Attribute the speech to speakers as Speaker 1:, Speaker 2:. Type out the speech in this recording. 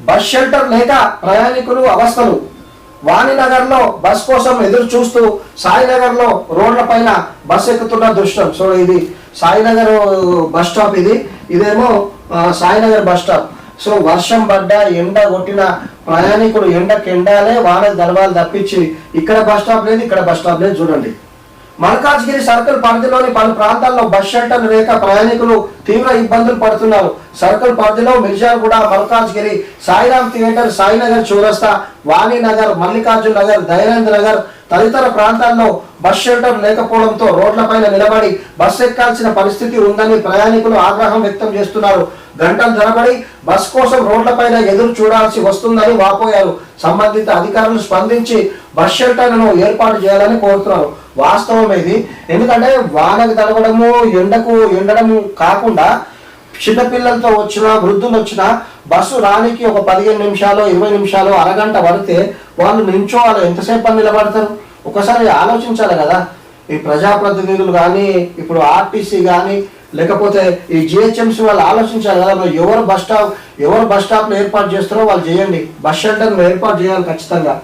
Speaker 1: Bus shelter లేక ప్రయాణికులు అవస్థలు. వాణినగర్లో బస్ కోసం ఎదురు చూస్తూ సాయినగర్లో రోడ్ల పైన బస్ ఎక్కుతున్న దృశ్యం. సో ఇది సాయినగర్ బస్ స్టాప్, ఇదేమో సాయినగర్ బస్ స్టాప్. సో వర్షం పడ్డా ఎండ కొట్టిన ప్రయాణికులు ఎండకి ఎండాలే వానకు దడవాలి తప్పించి ఇక్కడ బస్ స్టాప్ లేదు, ఇక్కడ బస్ స్టాప్ లేదు. చూడండి, మల్కాజ్గిరి సర్కిల్ పరిధిలోని పలు ప్రాంతాల్లో బస్ షెల్టర్ లేక ప్రయాణికులు తీవ్ర ఇబ్బందులు పడుతున్నారు. సర్కిల్ పరిధిలో మిర్జాగూడ, మల్కాజ్గిరి, సాయిరామ్ థియేటర్, సాయినగర్ చౌరస్తా, వాణినగర్, మల్లికార్జున్ నగర్, దయానంద్ నగర్ తదితర ప్రాంతాల్లో బస్ షెల్టర్ లేకపోవడంతో రోడ్లపైన నిలబడి బస్ ఎక్కాల్సిన పరిస్థితి ఉందని ప్రయాణికులు ఆగ్రహం వ్యక్తం చేస్తున్నారు. గంటల తరబడి బస్ కోసం రోడ్లపైన ఎదురు చూడాల్సి వస్తుందని వాపోయారు. సంబంధిత అధికారులు స్పందించి బస్ షెల్టర్లను ఏర్పాటు చేయాలని కోరుతున్నారు. వాస్తవం ఇది. ఎందుకంటే వానకు తడవడము, ఎండకు ఎండడము కాకుండా చిన్నపిల్లలతో వచ్చినా వృద్ధులు వచ్చినా బస్సు రానికి ఒక 15 నిమిషాలు 20 నిమిషాలు అరగంట పడితే వాళ్ళు నించోవాలి. ఎంతసేపు నిలబడతారు? ఒకసారి ఆలోచించాలి కదా. ఈ ప్రజాప్రతినిధులు కానీ, ఇప్పుడు ఆర్టీసీ కానీ, లేకపోతే ఈ జిహెచ్ఎంసీ వాళ్ళు ఆలోచించాలి కదా. ఎవరు బస్ స్టాప్లో ఏర్పాటు చేస్తారో వాళ్ళు చేయండి. బస్ షెల్టర్ను ఏర్పాటు చేయాలి ఖచ్చితంగా.